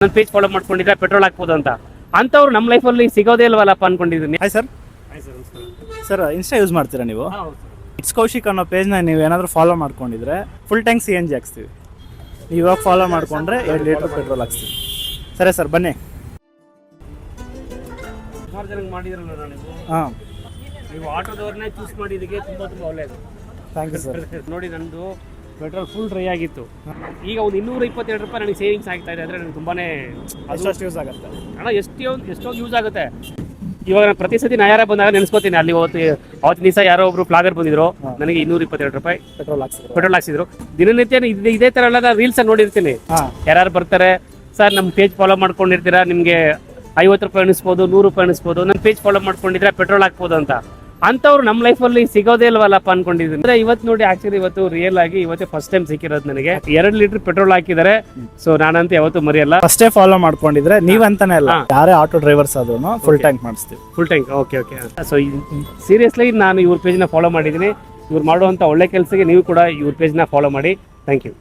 ನನ್ನ page follow ಮಾಡ್ಕೊಂಡಿದ್ರೆ petrol ಹಾಕ್ಬೋದು ಅಂತ ಅಂಥವ್ರು ನಮ್ಮ ಲೈಫಲ್ಲಿ ಸಿಗೋದೇ ಇಲ್ವಲ್ಲಪ್ಪ ಅನ್ಕೊಂಡಿದ್ದೀನಿ. Hi sir. Sir insta use ಮಾಡ್ತೀರಾ ನೀವು? ಇಟ್ಸ್ ಕೌಶಿಕ್ ಅನ್ನೋ ಪೇಜ್ನ ನೀವು ಏನಾದರೂ ಫಾಲೋ ಮಾಡ್ಕೊಂಡಿದ್ರೆ ಫುಲ್ ಟ್ಯಾಂಕ್ CNG ಹಾಕ್ಸ್ತೀವಿ. ನೀವು ಇವಾಗ ಫಾಲೋ ಮಾಡಿಕೊಂಡ್ರೆ 2 ಲೀಟ್ರ್ ಪೆಟ್ರೋಲ್ ಹಾಕ್ಸ್ತೀವಿ. ಸರಿ ಸರ್ ಬನ್ನಿ. ಸುಮಾರು ಜನಕ್ಕೆ ಮಾಡಿದ್ರಲ್ಲ ನೀವು. ಹಾಂ, ನೀವು ಆಟೋದವ್ರನ್ನೇ ಚೂಸ್ ಮಾಡಿದ್ದಕ್ಕೆ ತುಂಬ ಒಳ್ಳೆಯದು. Thank you sir. ನೋಡಿ ನಂದು ಪೆಟ್ರೋಲ್ ಫುಲ್ ಡ್ರೈ ಆಗಿತ್ತು. ಈಗ ಒಂದು 222 ರೂಪಾಯಿ ನನಗೆ ಸೇವಿಂಗ್ಸ್ ಆಗ್ತಾ ಇದೆ ಅಂದರೆ ನನಗೆ ತುಂಬಾ ಅಷ್ಟು ಯೂಸ್ ಆಗುತ್ತೆ ಅಣ್ಣ. ಎಷ್ಟೊಂದು ಯೂಸ್ ಆಗುತ್ತೆ. ಇವಾಗ ನಾನು ಪ್ರತಿ ಸತಿ ನಯಾರ ಬಂದಾಗ ನೆನೆಸ್ಕೋತೀನಿ. ಅಲ್ಲಿ ಅವತ್ತು ದಿವಸ ಯಾರೋ ಒಬ್ರು ಫ್ಲಾಗರ್ ಬಂದಿದ್ರು, ನನಗೆ 222 ರೂಪಾಯಿ ಪೆಟ್ರೋಲ್ ಹಾಕ್ಸಿದ್ರು. ದಿನನಿತ್ಯ ಇದೇ ಥರ ಎಲ್ಲ ರೀಲ್ಸ್ ನೋಡಿರ್ತೀನಿ. ಯಾರು ಬರ್ತಾರೆ, ಸರ್ ನಮ್ಮ ಪೇಜ್ ಫಾಲೋ ಮಾಡ್ಕೊಂಡಿರ್ತೀರಾ, ನಿಮಗೆ 50 ರೂಪಾಯಿ ಅನಿಸ್ಬೋದು, 100 ರೂಪಾಯಿ ಅನಿಸ್ಬೋದು, ನನ್ನ ಪೇಜ್ ಫಾಲೋ ಮಾಡ್ಕೊಂಡಿದ್ರೆ ಪೆಟ್ರೋಲ್ ಹಾಕ್ಬೋದು ಅಂತ ಅಂಥವ್ರು ನಮ್ಮ ಲೈಫಲ್ಲಿ ಸಿಗೋದೇ ಇಲ್ವಲ್ಲಪ್ಪ ಅನ್ಕೊಂಡಿದ್ದೀನಿ. ಅಂದ್ರೆ ಇವತ್ತು ನೋಡಿ ಆಕ್ಚುಲಿ ಇವತ್ತು ರಿಯಲ್ ಆಗಿ ಇವತ್ತೇ ಫಸ್ಟ್ ಟೈಮ್ ಸಿಕ್ಕಿರೋದು ನನಗೆ. 2 ಲೀಟರ್ ಪೆಟ್ರೋಲ್ ಹಾಕಿದ್ದಾರೆ. ಸೊ ನಾನಂತೂ ಯಾವತ್ತೂ ಮರೆಯಲ್ಲ. ಫಸ್ಟೇ ಫಾಲೋ ಮಾಡ್ಕೊಂಡಿದ್ರೆ ನೀವಂತಾನೆ ಅಲ್ಲ, ಯಾರೇ ಆಟೋ ಡ್ರೈವರ್ಸ್ ಆದ್ರೂ ಫುಲ್ ಟ್ಯಾಂಕ್ ಮಾಡಿಸ್ತೀವಿ. Full tank. Okay. So seriously ನಾನು ಇವ್ರ ಪೇಜ್ನ ಫಾಲೋ ಮಾಡಿದ್ದೀನಿ. ಇವ್ರು ಮಾಡುವಂಥ ಒಳ್ಳೆ ಕೆಲಸಕ್ಕೆ ನೀವು ಕೂಡ ಇವ್ರ ಪೇಜ್ನ ಫಾಲೋ ಮಾಡಿ. Thank you.